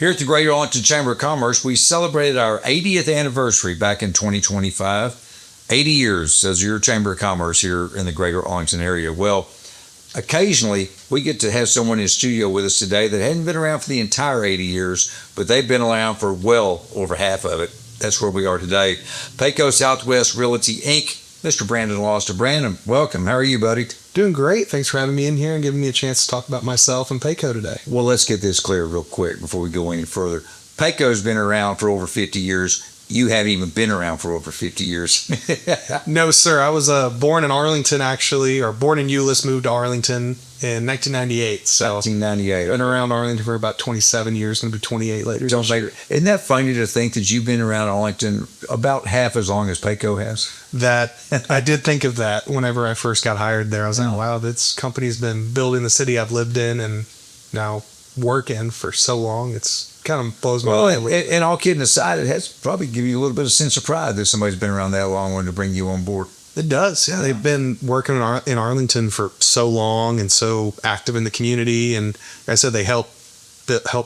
Here at the Greater Arlington Chamber of Commerce, we celebrated our 80th anniversary back in 2025. 80 years as your Chamber of Commerce here in the Greater Arlington area. Well, occasionally we get to have someone in the studio with us today that hadn't been around for the entire 80 years, but they've been around for well over half of it. That's where we are today. Peyco Southwest Realty, Inc., Mr. Brandon Lawson. Brandon, welcome. How are you, buddy? Doing great. Thanks for having me in here and giving me a chance to talk about myself and Peyco today. Well, let's get this clear real quick before we go any further. Peyco's been around for over 50 years. You haven't even been around for over 50 years. No, sir. I was born in Arlington, actually, or born in Euless, moved to Arlington in 1998. So 1998. Been around Arlington for about 27 years, going to be 28 later. Isn't that funny to think that you've been around Arlington about half as long as Peyco has? That I did think of that whenever I first got hired there. I was like, wow, this company's been building the city I've lived in and now work in for so long. It's kind of blows my mind. Well, and all kidding aside, it has probably give you a little bit of sense of pride that somebody's been around that long wanting to bring you on board. It does. Yeah, they've been working in Arlington for so long and so active in the community. And like I said, they help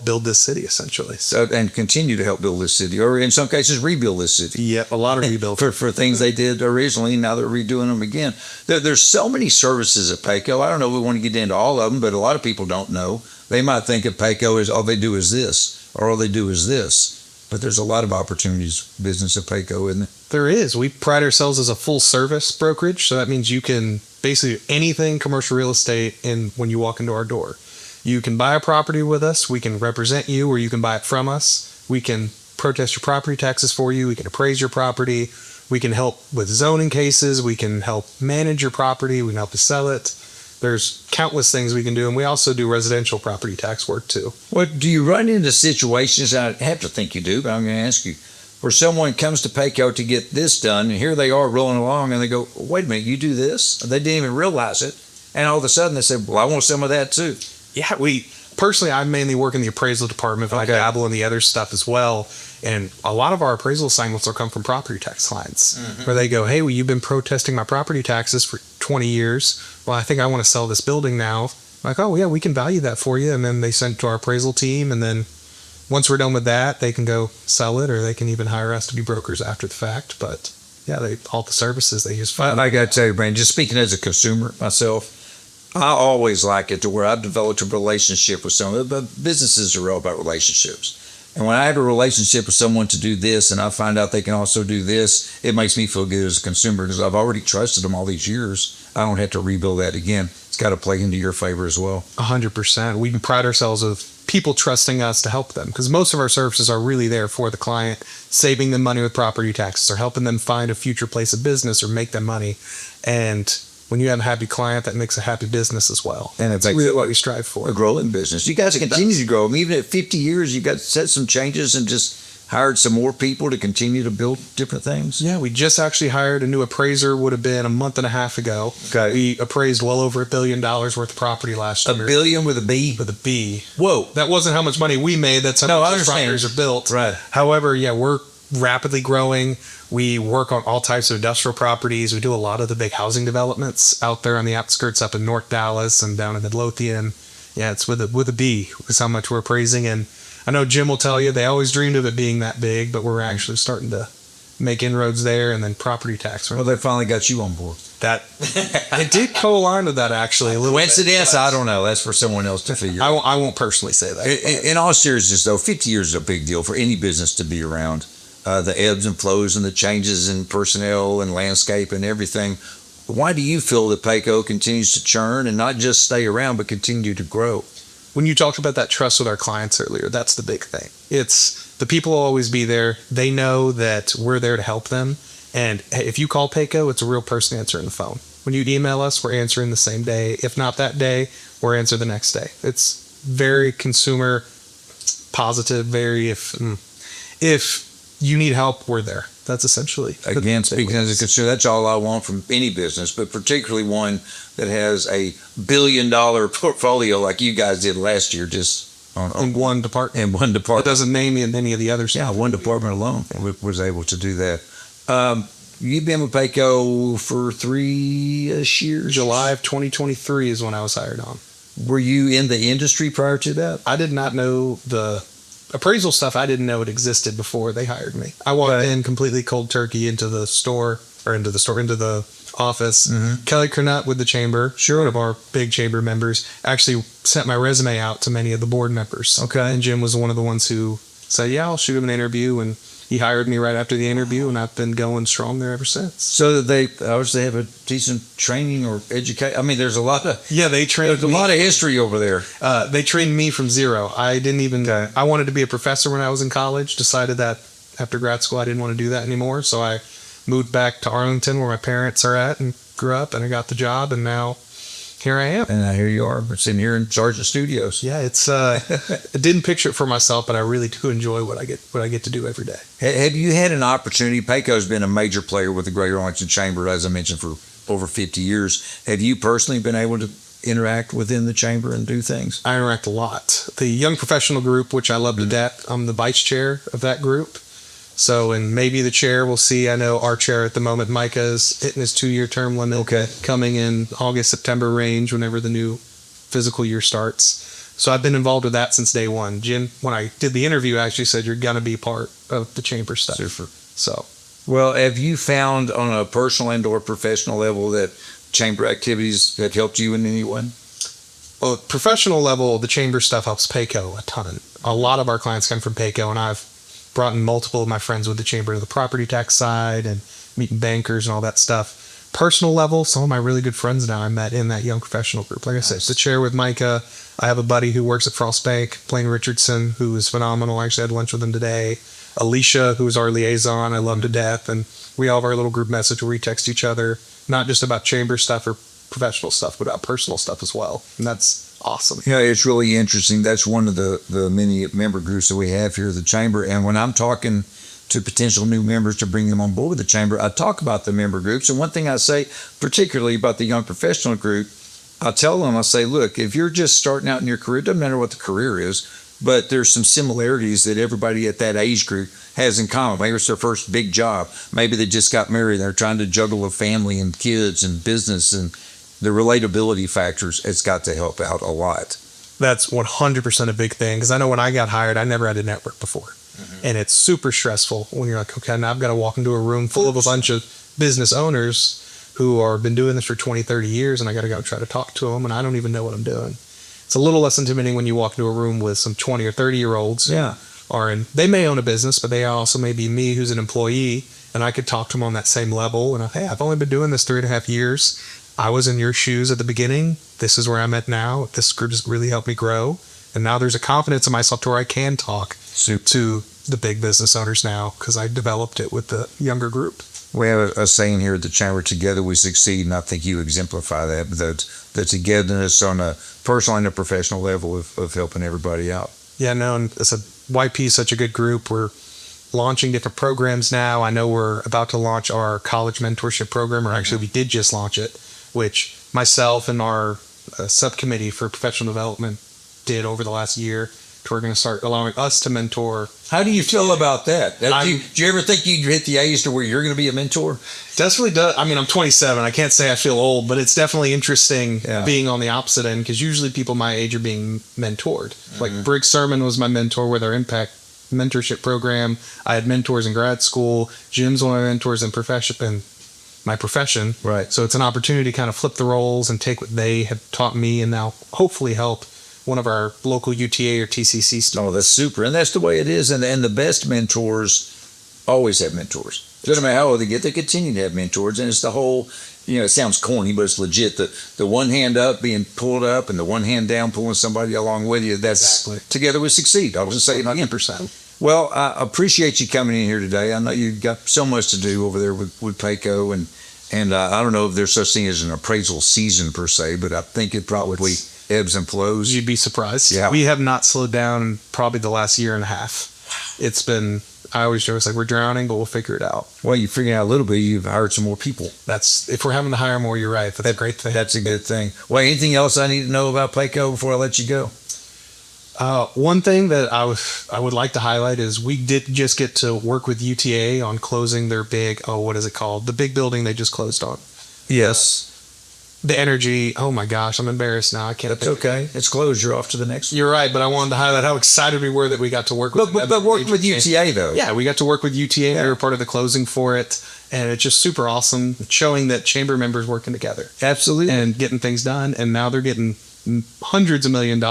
build this city, essentially. So, and continue to help build this city, or in some cases rebuild this city. Yep, a lot of rebuild. for things they did originally, now they're redoing them again. There's so many services at Peyco. I don't know if we want to get into all of them, but a lot of people don't know. They might think of Peyco as all they do is this, or all they do is this. But there's a lot of opportunities business at Peyco, isn't there? There is. We pride ourselves as a full service brokerage. So that means you can basically anything commercial real estate when you walk into our door. You can buy a property with us. We can represent you, or you can buy it from us. We can protest your property taxes for you. We can appraise your property. We can help with zoning cases. We can help manage your property. We can help you sell it. There's countless things we can do, and we also do residential property tax work too. What do you run into situations? I have to think you do, but I'm going to ask you, where someone comes to Peyco to get this done, and here they are rolling along, and they go, "Wait a minute, you do this?" They didn't even realize it, and all of a sudden they said, "Well, I want some of that too." Yeah, I mainly work in the appraisal department, but I dabble in the other stuff as well. And a lot of our appraisal assignments will come from property tax clients, where they go, "Hey, well, you've been protesting my property taxes for 20 years. Well, I think I want to sell this building now." I'm like, "Oh, yeah, we can value that for you." And then they send it to our appraisal team. And then once we're done with that, they can go sell it, or they can even hire us to be brokers after the fact. But yeah, all the services they use. I got to tell you, Brandon, just speaking as a consumer myself, I always like it to where I've developed a relationship with someone. But businesses are all about relationships. And when I have a relationship with someone to do this, and I find out they can also do this, it makes me feel good as a consumer because I've already trusted them all these years. I don't have to rebuild that again. It's got to play into your favor as well. 100%. We pride ourselves of people trusting us to help them, because most of our services are really there for the client, saving them money with property taxes or helping them find a future place of business or make them money. And when you have a happy client, that makes a happy business as well. And it's really what we strive for. A growing business. You guys continue to grow. I mean, even at 50 years, you got set some changes and just hired some more people to continue to build different things. Yeah, we just actually hired a new appraiser, would have been a month and a half ago. Okay. We appraised well over $1 billion worth of property last year. $1 billion with a B? With a B. Whoa. That wasn't how much money we made. That's how much properties are built. Right. However, yeah, we're rapidly growing. We work on all types of industrial properties. We do a lot of the big housing developments out there on the outskirts up in North Dallas and down in Midlothian. Yeah, it's with a B is how much we're appraising. And I know Jim will tell you they always dreamed of it being that big, but we're actually starting to make inroads there. And then property tax. Well, they finally got you on board. That it did co-align with that actually. A little coincidence? Bit, I don't know. That's for someone else to figure. I won't personally say that. In all seriousness, though, 50 years is a big deal for any business to be around. The ebbs and flows and the changes in personnel and landscape and everything. Why do you feel that Peyco continues to churn and not just stay around, but continue to grow? When you talked about that trust with our clients earlier, that's the big thing. It's the people will always be there. They know that we're there to help them. And if you call Peyco, it's a real person answering the phone. When you email us, we're answering the same day. If not that day, we're answering the next day. It's very consumer positive. Very if you need help, we're there. That's essentially. Again, speaking as a consumer, that's all I want from any business, but particularly one that has a $1 billion portfolio like you guys did last year, just in one department. In one department. It doesn't name you in any of the others. Yeah, one department alone was able to do that. You've been with Peyco for 3-ish years? July of 2023 is when I was hired on. Were you in the industry prior to that? I did not know the appraisal stuff I didn't know it existed before they hired me. I walked in completely cold turkey into the office. Kelly Cronut with the chamber, one of our big chamber members, actually sent my resume out to many of the board members. And Jim was one of the ones who said, yeah, I'll shoot him an interview, and he hired me right after the interview, and I've been going strong there ever since. So they obviously have a decent training or education. I mean, there's a lot of they trained. There's a lot of history over there. They trained me from zero. I didn't even. I wanted to be a professor when I was in college. Decided that after grad school I didn't want to do that anymore. So I moved back to Arlington, where my parents are at, and grew up, and I got the job, and now here I am. And now here you are, sitting here in Sargent Studios. Yeah, it's. I didn't picture it for myself, but I really do enjoy what I get to do every day. Have you had an opportunity? Peyco's been a major player with the Greater Arlington Chamber, as I mentioned, for over 50 years. Have you personally been able to interact within the chamber and do things? I interact a lot. The young professional group, which I love to death, I'm the vice chair of that group. So, and maybe the chair, we'll see. I know our chair at the moment, Micah, is hitting his 2-year term limit. Coming in August, September range, whenever the new physical year starts. So I've been involved with that since day one. Jim, when I did the interview, actually said, you're going to be part of the chamber stuff. Super. So. Well, have you found on a personal and or professional level that chamber activities have helped you in any way? Well, professional level, the chamber stuff helps Peyco a ton. A lot of our clients come from Peyco, and I've brought in multiple of my friends with the chamber to the property tax side and meeting bankers and all that stuff. Personal level, some of my really good friends now I met in that young professional group. Like I said, the chair with Micah. I have a buddy who works at Frost Bank, Blaine Richardson, who is phenomenal. I actually had lunch with him today. Alicia, who is our liaison, I love to death. And we all have our little group message where we text each other, not just about chamber stuff or professional stuff, but about personal stuff as well. And that's awesome. Yeah, it's really interesting. That's one of the many member groups that we have here at the chamber. And when I'm talking to potential new members to bring them on board with the chamber, I talk about the member groups. And one thing I say, particularly about the young professional group, I tell them, I say, look, if you're just starting out in your career, it doesn't matter what the career is, but there's some similarities that everybody at that age group has in common. Maybe it's their first big job. Maybe they just got married. They're trying to juggle a family and kids and business, and the relatability factors, it's got to help out a lot. That's 100% a big thing, because I know when I got hired, I never had a network before. And it's super stressful when you're like, okay, now I've got to walk into a room full of a bunch of business owners who are been doing this for 20, 30 years, and I got to go try to talk to them, and I don't even know what I'm doing. It's a little less intimidating when you walk into a room with some 20 or 30-year-olds. Yeah. They may own a business, but they also may be me who's an employee, and I could talk to them on that same level. And hey, I've only been doing this 3.5 years. I was in your shoes at the beginning. This is where I'm at now. This group has really helped me grow. And now there's a confidence in myself to where I can talk to the big business owners now, because I developed it with the younger group. We have a saying here at the chamber, together we succeed, and I think you exemplify that, but the togetherness on a personal and a professional level of helping everybody out. Yeah, no, and it's YP is such a good group. We're launching different programs now. I know we're about to launch our college mentorship program, or actually we did just launch it, which myself and our subcommittee for professional development did over the last year. We're going to start allowing us to mentor. How do you feel about that? Do you ever think you'd hit the age to where you're going to be a mentor? Definitely does. I mean, I'm 27. I can't say I feel old, but it's definitely interesting being on the opposite end, because usually people my age are being mentored. Like Briggs Sermon was my mentor with our Impact mentorship program. I had mentors in grad school. Jim's one of my mentors in my profession. Right. So it's an opportunity to kind of flip the roles and take what they have taught me and now hopefully help one of our local UTA or TCC students. Oh, that's super. And that's the way it is. And the best mentors always have mentors. Doesn't matter how old they get, they continue to have mentors. And it's the whole, it sounds corny, but it's legit. The one hand up being pulled up and the one hand down pulling somebody along with you. That's exactly. Together we succeed. I was just saying 100%. Well, I appreciate you coming in here today. I know you've got so much to do over there with Peyco. And I don't know if there's such thing as an appraisal season per se, but I think it probably ebbs and flows. You'd be surprised. Yeah. We have not slowed down in probably the last year and a half. It's been, I always joke, it's like we're drowning, but we'll figure it out. Well, you figured out a little bit. You've hired some more people. If we're having to hire more, you're right. That's a great thing. That's a good thing. Well, anything else I need to know about Peyco before I let you go? One thing that I would like to highlight is we did just get to work with UTA on closing their big, what is it called? The big building they just closed on. Yes. the energy. Oh my gosh, I'm embarrassed now. I can't. That's okay. It's closed. You're off to the next one. You're right, but I wanted to highlight how excited we were that we got to work with. But working with UTA though. Yeah, we got to work with UTA. Yeah. They were part of the closing for it, and it's just super awesome, showing that chamber members working together Absolutely. and getting things done. And now they're getting hundreds of millions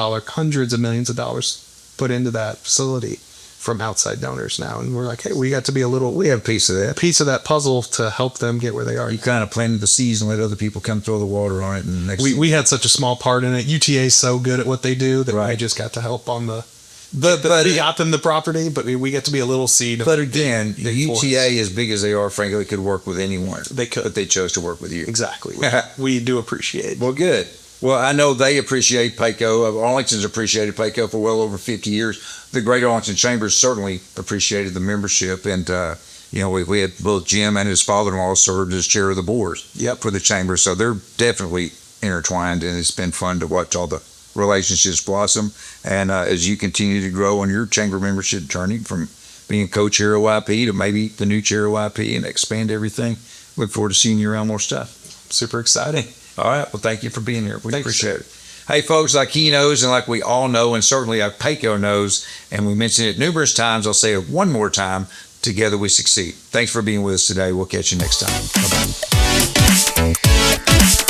of dollars put into that facility from outside donors now, and we're like, hey, we got to be we have a piece of that. piece of that puzzle to help them get where they are. You kind of planted the seeds and let other people come throw the water on it. And We had such a small part in it. UTA is so good at what they do that we Right. just got to help on the but yacht and the property, but we get to be a little seed. but again, the big force. UTA, as big as they are, frankly, could work with anyone. They could. But they chose to work with you. Exactly. We do appreciate. Well, good. Well, I know they appreciate Peyco. Arlington's appreciated Peyco for well over 50 years. The Greater Arlington Chambers certainly appreciated the membership. And, we had both Jim and his father-in-law served as chair of the board for the chamber. So they're definitely intertwined, and it's been fun to watch all the relationships blossom. And as you continue to grow on your chamber membership journey from being co-chair of YP to maybe the new chair of YP and expand everything, look forward to seeing you around more stuff. Super exciting. All right. Well, thank you for being here. We Thanks. appreciate it. Hey, folks, like he knows and like we all know, and certainly like Peyco knows, and we mentioned it numerous times, I'll say it one more time, together we succeed. Thanks for being with us today. We'll catch you next time. Bye-bye.